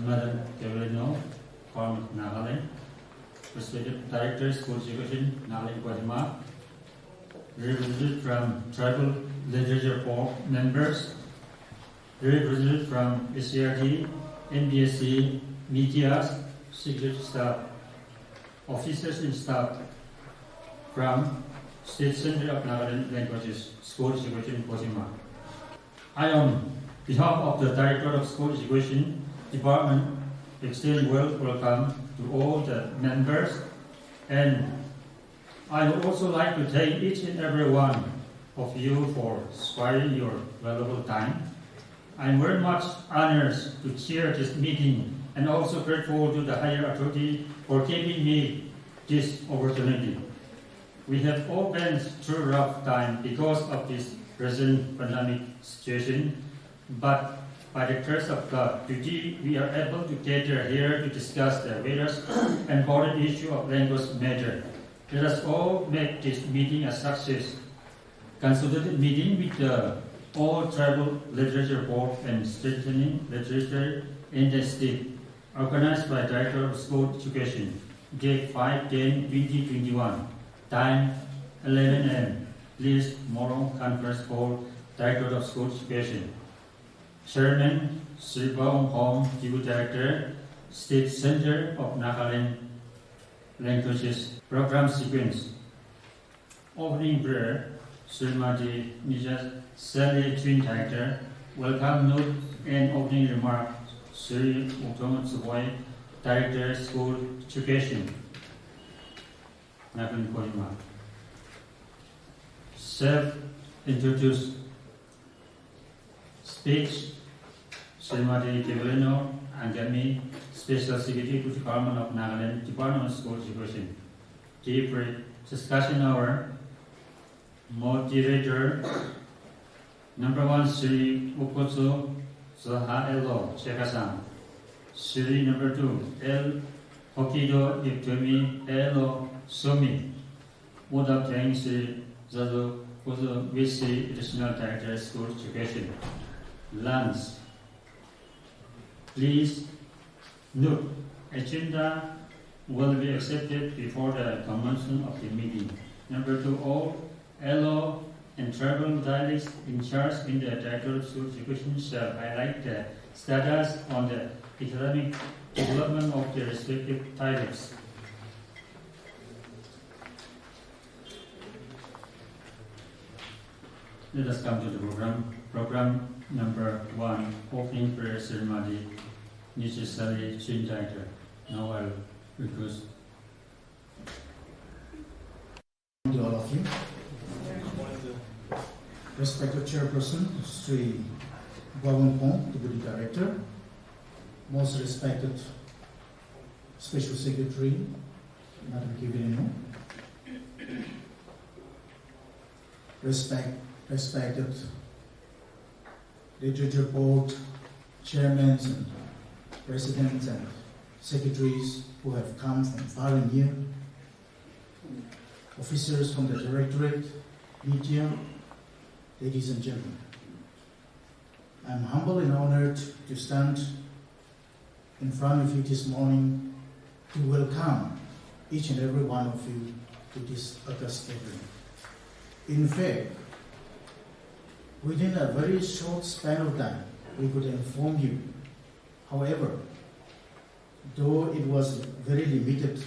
Madam Kevileno from Nagaland, respected Director of School Education, Nagaland, Guatemala, representative from Tribal Legislature Board members, representative from SCRT, NBSC, media, security staff, officers and staff from State Center of Nagaland Languages School Education, Guatemala. I, on behalf of the Directorate of School Education Department, extend welcome to all the members, and I would also like to thank each and every one of you for sparing your valuable time. I'm very much honored to chair this meeting and also grateful to the higher authority for giving me this opportunity. We have all been through a rough time because of this present pandemic situation, but by the grace of God, today we are able to gather here to discuss the various important issue of language matter. Let us all make this meeting a success. Consultative meeting with the all tribal legislature board and strengthening legislature in the state, organized by Director of School Education, date 5/10/2021, time 11 a.m. Please, Morung Conference Hall, Directorate of School Education. Chairman, Shri Bauong Phom, Director, State Center of Nagaland Languages Program Sequence. Opening prayer, Srimati Mrs. Sally Twin Director. Welcome note and opening remark, Shri Bauong Phom, Director, School Education, Nagaland, Guatemala. Self-introduce speech, Srimati Kevileno Angami, Special Secretary to the Department of Nagaland, Department of School Education. Deep discussion hour. Moderator, number 1, Shri Ukotsu Zaha Elo Chekasan. Shri number 2, El Hokido Iptumi Elo Somi. Would thank Shri Zadu Kuzu VC Additional Director School Education. Lunch. Please note, agenda will be accepted before the commencement of the meeting. Number 2, all LO and tribal dialects in charge in the Directorate of School Education shall highlight the status on the economic development of the respective dialects. Let us come to the program. Program number 1, opening prayer ceremony, necessary Twin Director. Now I'll request to all of you. Respected Chairperson, Shri Bauong Phom, Deputy Director, most respected Special Secretary, Madam Kevileno, respected Literature Board Chairmen and Presidents and Secretaries who have come from far and near, officers from the Directorate, media, ladies and gentlemen. I am humble and honored to stand in front of you this morning to welcome each and every one of you to this august gathering. In fact, within a very short span of time, we could inform you. However, though it was very limited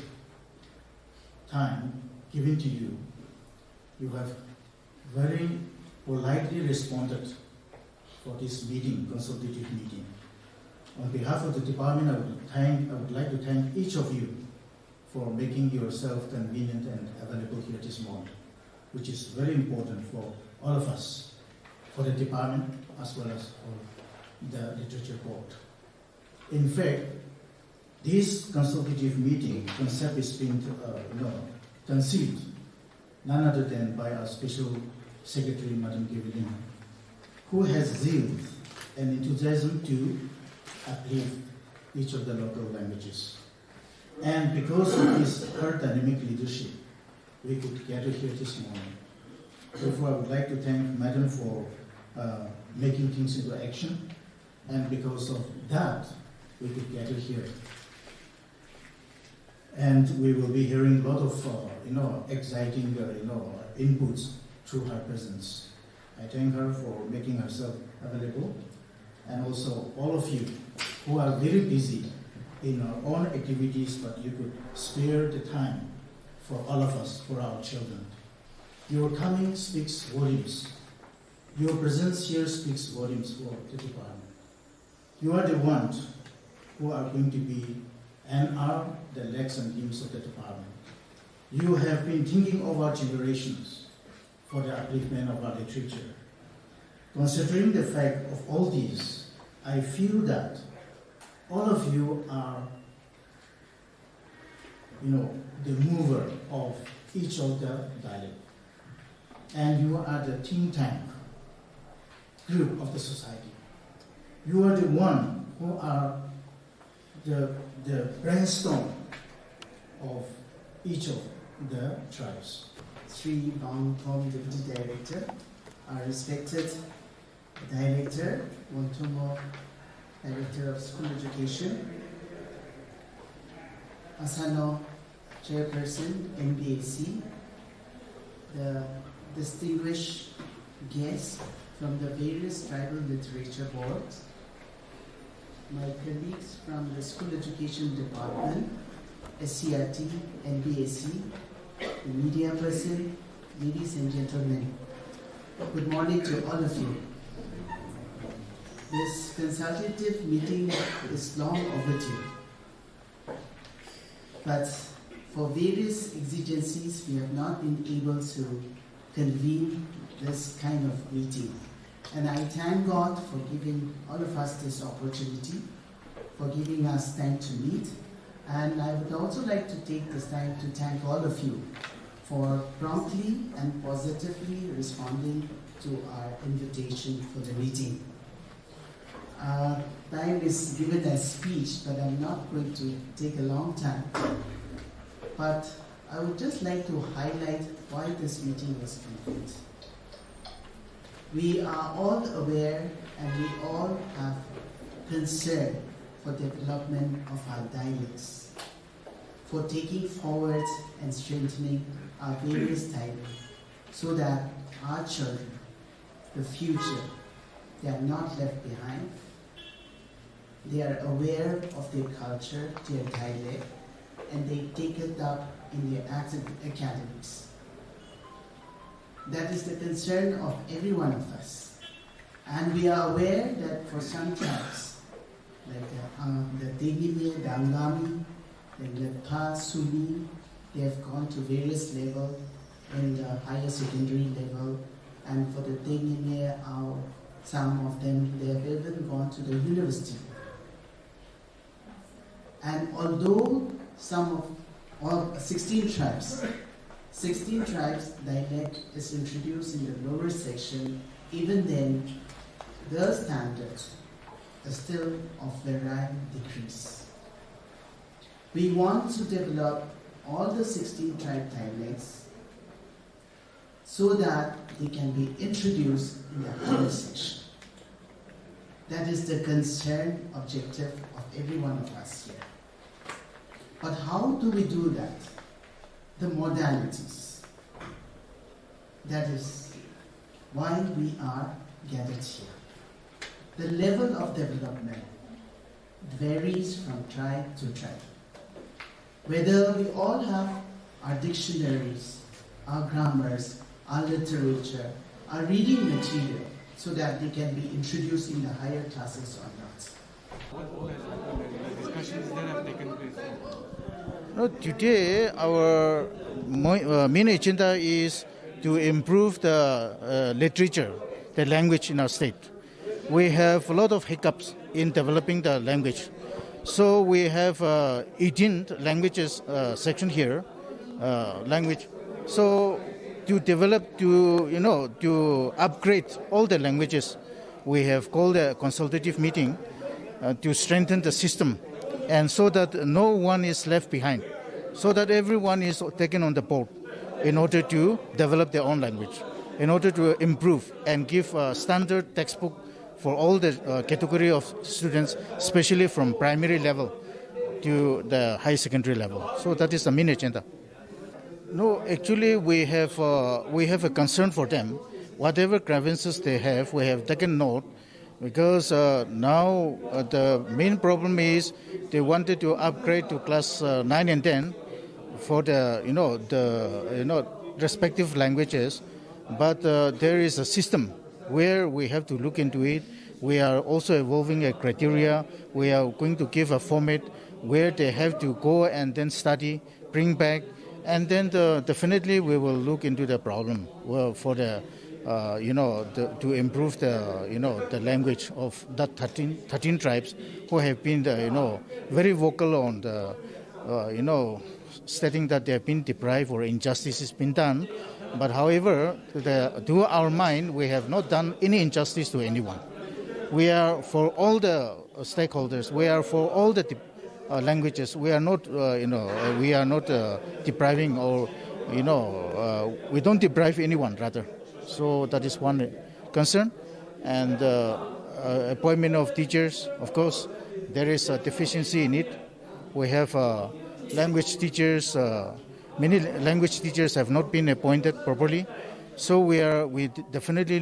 time given to you, you have very politely responded for this meeting, consultative meeting. On behalf of the department, I would like to thank each of you for making yourself convenient and available here this morning, which is very important for all of us, for the department as well as for the Literature Board. In fact, this consultative meeting concept is being conceived none other than by our Special Secretary, Madam Kevileno, who has zeal and enthusiasm to uplift each of the local languages. And because of her dynamic leadership, we could gather here this morning. Therefore, I would like to thank Madam for making things into action. And because of that, we could gather here. And we will be hearing a lot of, exciting, inputs through her presence. I thank her for making herself available, and also all of you who are very busy in our own activities, but you could spare the time for all of us, for our children. Your coming speaks volumes. Your presence here speaks volumes for the department. You are the ones who are going to be and are the legs and limbs of the department. You have been thinking of our generations for the upliftment of our literature. Considering the fact of all these, I feel that all of you are, the mover of each of the dialect. And you are the think tank group of the society. You are the one who are the brainstorm of each of the tribes. Shri Bauong Phom, Deputy Director, our respected Director, Montomo, Director of School Education, Asano, Chairperson, NBAC, the distinguished guests from the various tribal literature boards, my colleagues from the School Education Department, SCRT, NBAC, the media person, ladies and gentlemen, good morning to all of you. This consultative meeting is long overdue, but for various exigencies, we have not been able to convene this kind of meeting. And I thank God for giving all of us this opportunity, for giving us time to meet. And I would also like to take this time to thank all of you for promptly and positively responding to our invitation for the meeting. Time is given as speech, but I'm not going to take a long time. But I would just like to highlight why this meeting was convened. We are all aware and we all have concern for development of our dialects, for taking forward and strengthening our various dialects so that our children, the future, they are not left behind. They are aware of their culture, their dialect, and they take it up in their academics. That is the concern of every one of us. And we are aware that for some tribes, like the Kevileno Angami, the Pa Sumi, they have gone to various levels in the higher secondary level. And for the Kevileno, some of them, they have even gone to the university. And although 16 tribes dialect is introduced in the lower section, even then, the standards are still of varying decrease. We want to develop all the 16 tribe dialects so that they can be introduced in the higher section. That is the concern, objective of every one of us here. But how do we do that? The modalities. That is why we are gathered here. The level of development varies from tribe to tribe. Whether we all have our dictionaries, our grammars, our literature, our reading material, so that they can be introduced in the higher classes or not. What discussions that have taken place? Today, our main agenda is to improve the literature, the language in our state. We have a lot of hiccups in developing the language. So we have 18 languages section here, language. So to develop, to upgrade all the languages, we have called a consultative meeting to strengthen the system, and so that no one is left behind, so that everyone is taken on the board in order to develop their own language, in order to improve and give a standard textbook for all the category of students, especially from primary level to the high secondary level. So that is the main agenda. No, actually we have a concern for them. Whatever grievances they have, we have taken note, because now the main problem is they wanted to upgrade to class 9 and 10 for the respective languages, but there is a system where we have to look into it. We are also evolving a criteria. We are going to give a format where they have to go and then study, bring back, and then definitely we will look into the problem for the to improve the language of that 13 tribes who have been very vocal on the stating that they have been deprived or injustice has been done. But however, to our mind, we have not done any injustice to anyone. We are for all the stakeholders. We are for all the languages. We are not, depriving or, we don't deprive anyone, rather. So that is one concern. And appointment of teachers, of course, there is a deficiency in it. We have language teachers. Many language teachers have not been appointed properly. So we definitely,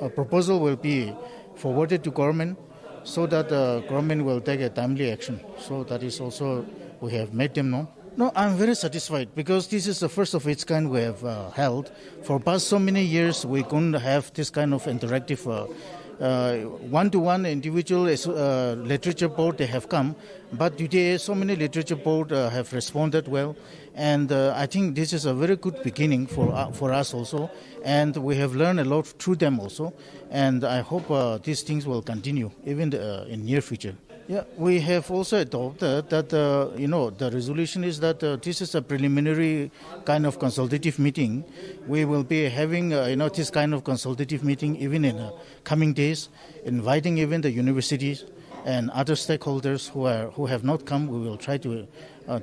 a proposal will be forwarded to government so that the government will take a timely action. So that is also, we have made them know. No, I'm very satisfied because this is the first of its kind we have held. For past so many years, we couldn't have this kind of interactive one-to-one individual literature board. They have come, but today so many literature board have responded well, and I think this is a very good beginning for us also, and we have learned a lot through them also, and I hope these things will continue even in near future. Yeah, we have also adopted that the resolution is that this is a preliminary kind of consultative meeting. We will be having this kind of consultative meeting even in coming days, inviting even the universities and other stakeholders who have not come. We will try to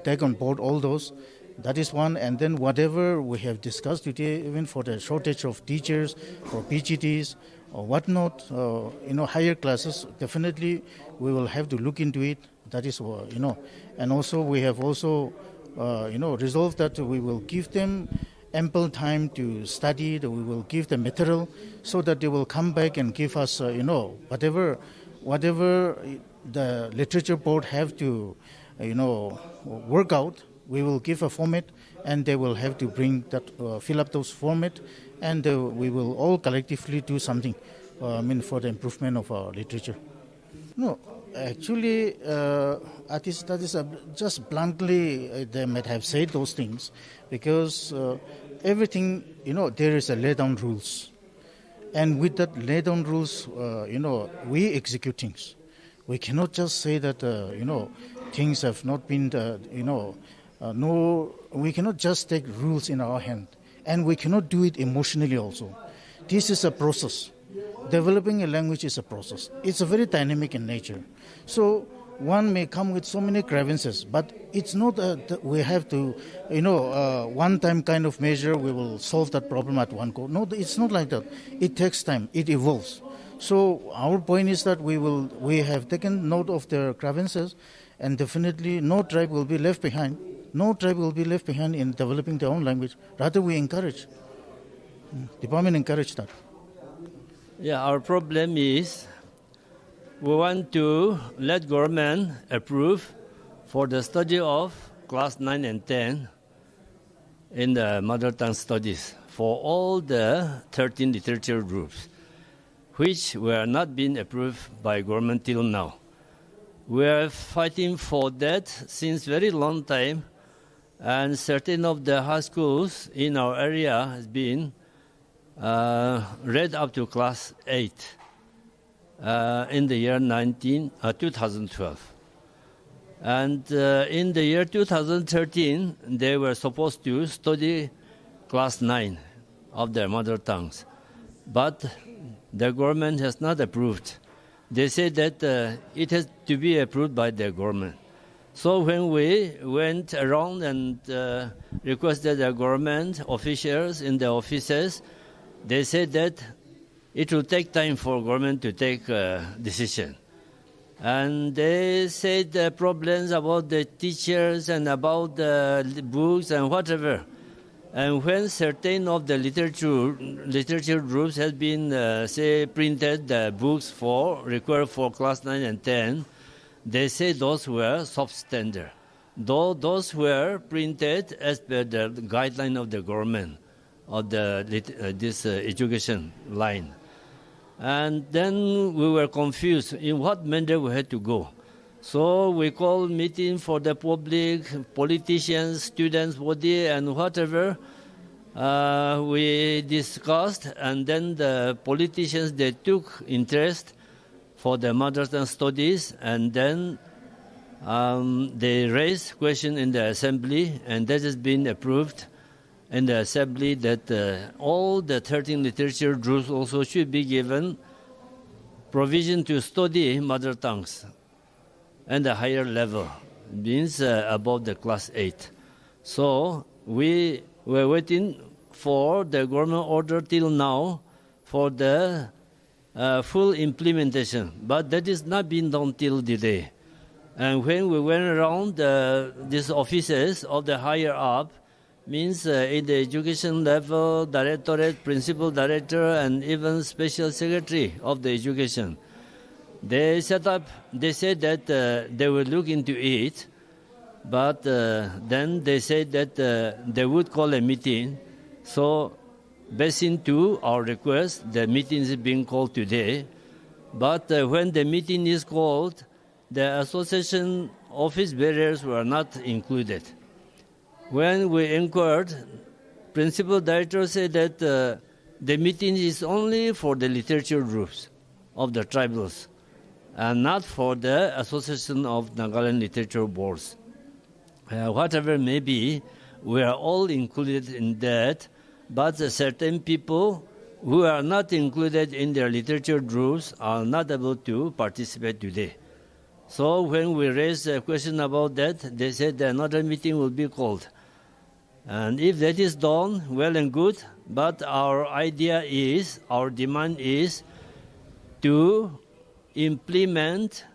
take on board all those. That is one, and then whatever we have discussed today, even for the shortage of teachers, for PGTs, or whatnot, higher classes, definitely we will have to look into it. That is, and also we have also, resolved that we will give them ample time to study, that we will give them material so that they will come back and give us, whatever the literature board have to, work out. We will give a format, and they will have to bring that, fill up those format, and we will all collectively do something, for the improvement of our literature. No, actually, that is just bluntly they might have said those things, because everything, there is a lay down rules, and with that lay down rules, we execute things. We cannot just say that things have not been, no, we cannot just take rules in our hand, and we cannot do it emotionally also. This is a process. Developing a language is a process. It's a very dynamic in nature. So one may come with so many grievances, but it's not that we have to, one-time kind of measure, we will solve that problem at one go. No, it's not like that. It takes time. It evolves. So our point is that we have taken note of their grievances, and definitely no tribe will be left behind. No tribe will be left behind in developing their own language. Rather, we encourage. Department encourage that. Yeah, our problem is we want to let government approve for the study of class 9 and 10 in the mother tongue studies for all the 13 literature groups, which were not being approved by government till now. We are fighting for that since very long time, and certain of the high schools in our area has been read up to class 8 in the year 2012. And in the year 2013, they were supposed to study class 9 of their mother tongues. But the government has not approved. They say that it has to be approved by the government. So when we went around and requested the government officials in the offices, they said that it will take time for government to take a decision. And they said the problems about the teachers and about the books and whatever. And when certain of the literature groups have been, printed the books required for class 9 and 10, they say those were substandard. Though those were printed as per the guideline of the government of this education line. And then we were confused in what manner we had to go. So we called meeting for the public, politicians, students, body, and whatever. We discussed, and then the politicians, they took interest for the mother tongue studies, and then they raised question in the assembly, and that has been approved in the assembly that all the 13 literature groups also should be given provision to study mother tongues and the higher level, means above the class 8. So we were waiting for the government order till now for the full implementation, but that is not been done till today. And when we went around these offices of the higher up, means in the education level, directorate, principal director, and even special secretary of the education, they said that they will look into it, but then they said that they would call a meeting. So based into our request, the meeting is being called today. But when the meeting is called, the association office bearers were not included. When we inquired, principal director said that the meeting is only for the literature groups of the tribals and not for the Association of Nagaland Literature Boards. Whatever may be, we are all included in that, but certain people who are not included in their literature groups are not able to participate today. So when we raised a question about that, they said that another meeting will be called. And if that is done, well and good, but our demand is to implement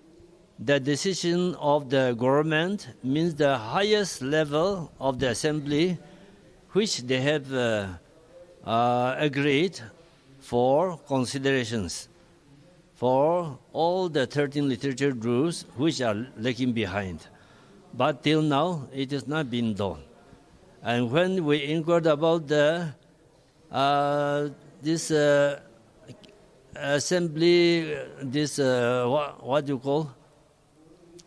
the decision of the government, means the highest level of the assembly, which they have agreed for considerations for all the 13 literature groups which are lagging behind. But till now, it has not been done. And when we inquired about this assembly, this what you call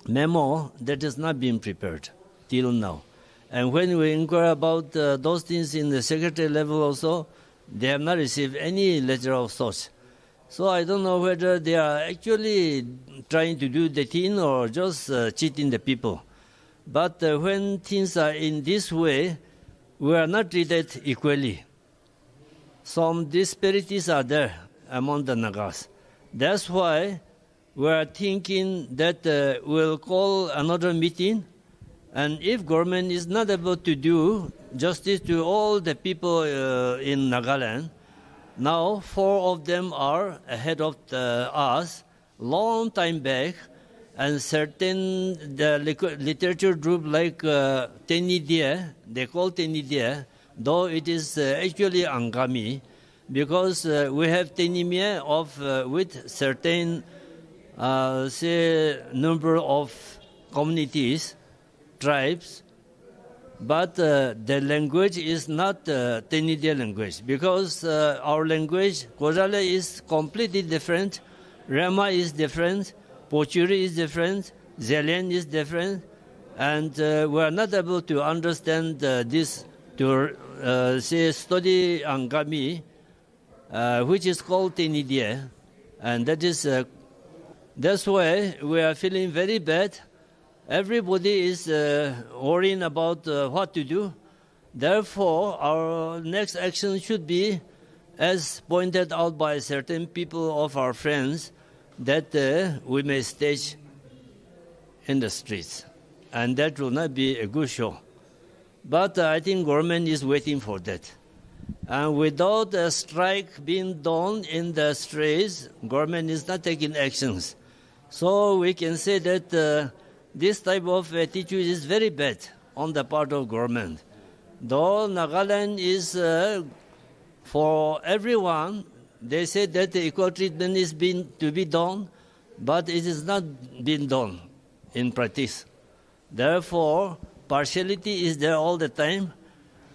memo, that has not been prepared till now. And when we inquire about those things in the secretary level also, they have not received any letter of such. So I don't know whether they are actually trying to do the thing or just cheating the people. But when things are in this way, we are not treated equally. Some disparities are there among the Nagas. That's why we are thinking that we'll call another meeting, and if government is not able to do justice to all the people in Nagaland, now 4 of them are ahead of us, long time back, and certain the literature group like Tenidia, they call Tenidia, though it is actually Angami, because we have Tenimia with certain number of communities, tribes, but the language is not Tenidia language, because our language, Kozala, is completely different, Rama is different, Pochuri is different, Zelian is different, and we are not able to understand this to study Angami, which is called Tenidia, and that's why we are feeling very bad. Everybody is worrying about what to do. Therefore, our next action should be, as pointed out by certain people of our friends, that we may stage in the streets. And that will not be a good show. But I think government is waiting for that. And without a strike being done in the streets, government is not taking actions. So we can say that this type of attitude is very bad on the part of government. Though Nagaland is for everyone, they say that the equal treatment is to be done, but it is not being done in practice. Therefore, partiality is there all the time,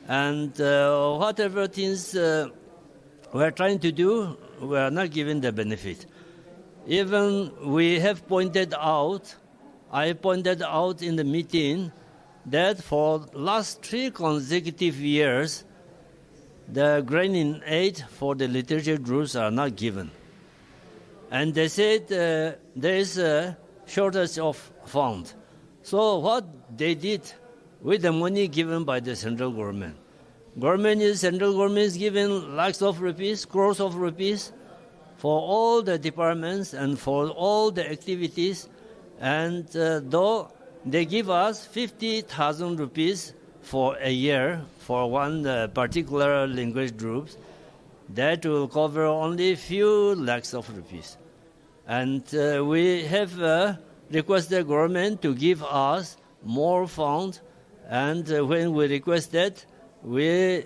and whatever things we are trying to do, we are not given the benefit. Even we have pointed out, I pointed out in the meeting that for last 3 consecutive years, the grant in aid for the literature groups are not given. And they said there is a shortage of funds. So what they did with the money given by the central government? Central government is given lakhs of rupees, crores of rupees for all the departments and for all the activities. And though they give us 50,000 rupees for a year for one particular language group, that will cover only few lakhs of rupees. And we have requested government to give us more funds, and when we requested, they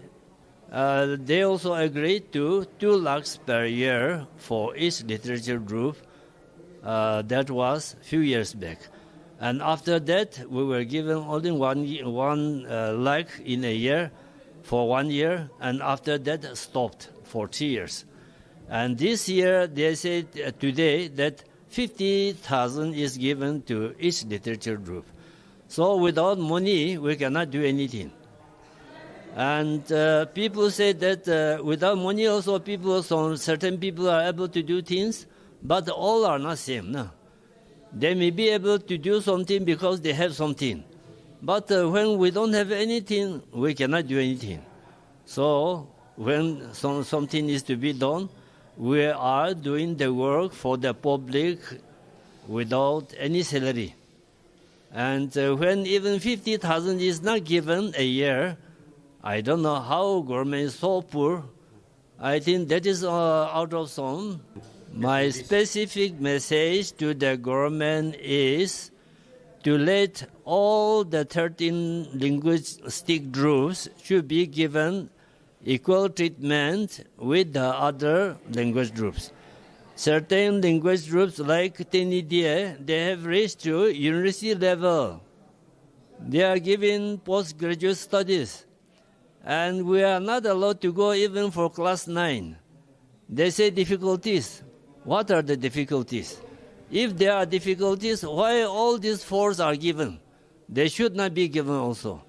also agreed to 2 lakhs per year for each literature group. That was a few years back. And after that, we were given only one lakh in a year for 1 year, and after that stopped for 3 years. And this year, they said today that 50,000 is given to each literature group. So without money, we cannot do anything. And people say that without money also, certain people are able to do things, but all are not same. No? They may be able to do something because they have something. But when we don't have anything, we cannot do anything. So when something is to be done, we are doing the work for the public without any salary. And when even 50,000 is not given a year, I don't know how government is so poor. I think that is out of some. My specific message to the government is to let all the 13 linguistic groups should be given equal treatment with the other language groups. Certain language groups like Tenidie, they have reached to university level. They are given postgraduate studies. And we are not allowed to go even for class 9. They say difficulties. What are the difficulties? If there are difficulties, why all these 4s are given? They should not be given also.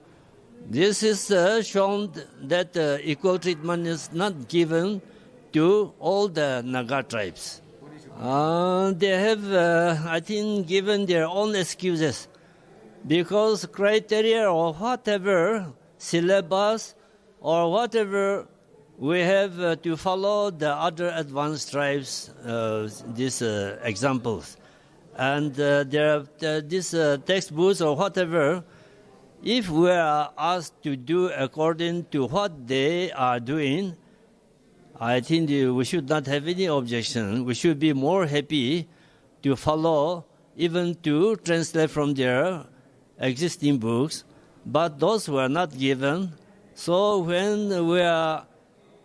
This is shown that equal treatment is not given to all the Naga tribes. They have, I think, given their own excuses. Because criteria or whatever, syllabus or whatever, we have to follow the other advanced tribes, these examples. And there are these textbooks or whatever, if we are asked to do according to what they are doing, I think we should not have any objection. We should be more happy to follow, even to translate from their existing books. But those were not given. So when we are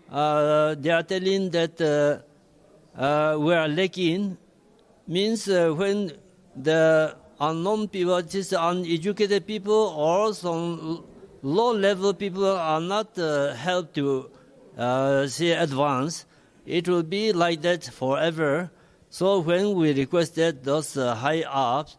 they are telling that we are lacking, means when the unknown people, just uneducated people or some low-level people are not helped to advance, it will be like that forever. So when we requested those high-ups,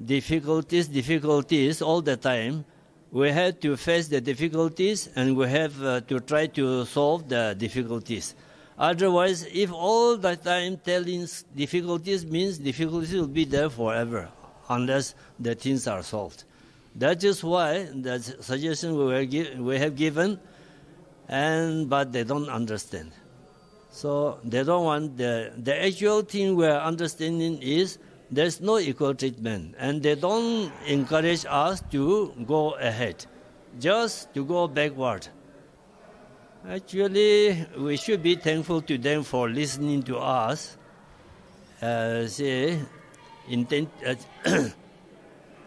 difficulties all the time, we have to face the difficulties and we have to try to solve the difficulties. Otherwise, if all the time telling difficulties means difficulties will be there forever unless the things are solved. That is why the suggestion we have given, but they don't understand. So they don't want the actual thing we are understanding is there's no equal treatment, and they don't encourage us to go ahead, just to go backward. Actually, we should be thankful to them for listening to us,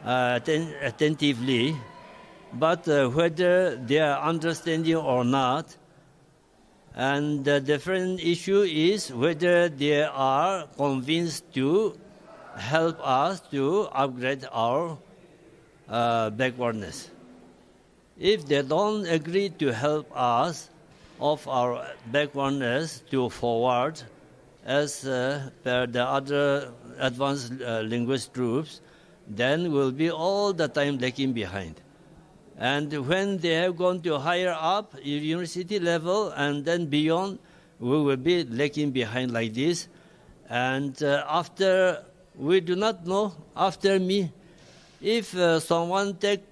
attentively, but whether they are understanding or not, and the different issue is whether they are convinced to help us to upgrade our backwardness. If they don't agree to help us of our backwardness to forward as per the other advanced linguist groups, then we'll be all the time lagging behind. And when they have gone to higher up, university level, and then beyond, we will be lagging behind like this. And after, we do not know, after me, if someone take,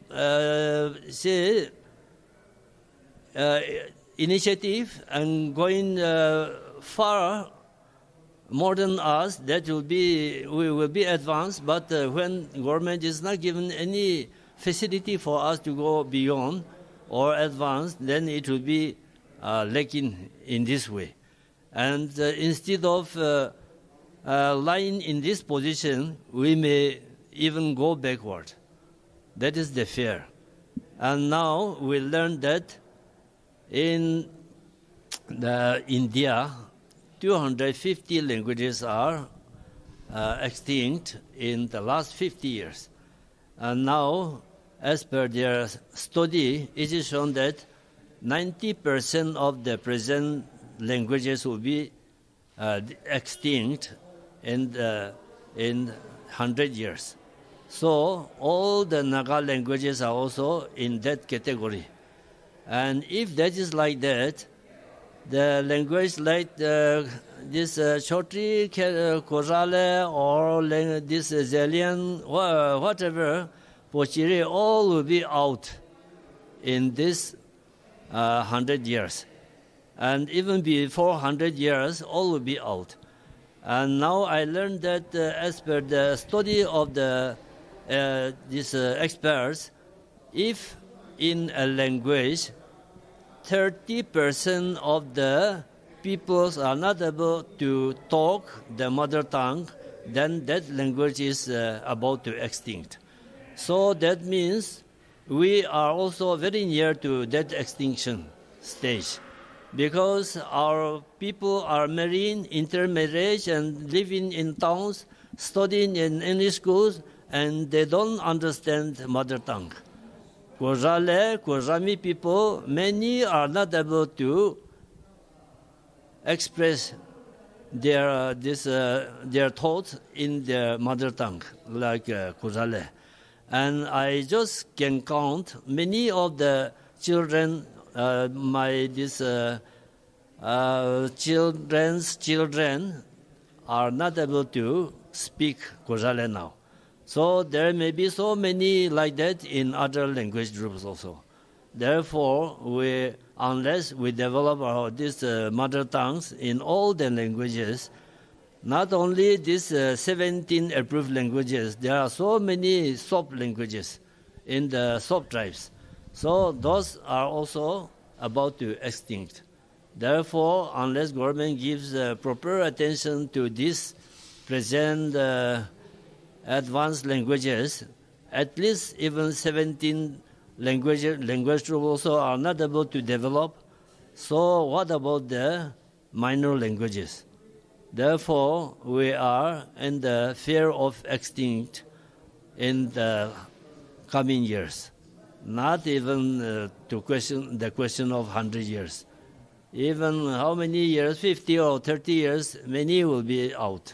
initiative and going far more than us, that will be, we will be advanced. But when government is not given any facility for us to go beyond or advance, then it will be lacking in this way. And instead of lying in this position, we may even go backward. That is the fear. And now we learn that in India, 250 languages are extinct in the last 50 years. And now, as per their study, it is shown that 90% of the present languages will be extinct in 100 years. So all the Naga languages are also in that category. And if that is like that, the language like this Chotri, Kozale, or this Zelian, whatever, Pochiri, all will be out in this 100 years. And even before 100 years, all will be out. And now I learned that as per the study of these experts, if in a language 30% of the peoples are not able to talk the mother tongue, then that language is about to extinct. So that means we are also very near to that extinction stage, because our people are marrying, intermarriage, and living in towns, studying in English schools, and they don't understand mother tongue. Kozale, Kozami people, many are not able to express their thoughts in their mother tongue, like Kozale. And I just can count many of the children, children's children are not able to speak Kozale now. So there may be so many like that in other language groups also. Therefore, unless we develop these mother tongues in all the languages, not only these 17 approved languages, there are so many sub-languages in the sub-tribes. So those are also about to extinct. Therefore, unless government gives proper attention to this present advanced languages, at least even 17 language groups also are not able to develop. So what about the minor languages? Therefore, we are in the fear of extinct in the coming years. Not even to question the question of 100 years. Even how many years, 50 or 30 years, many will be out.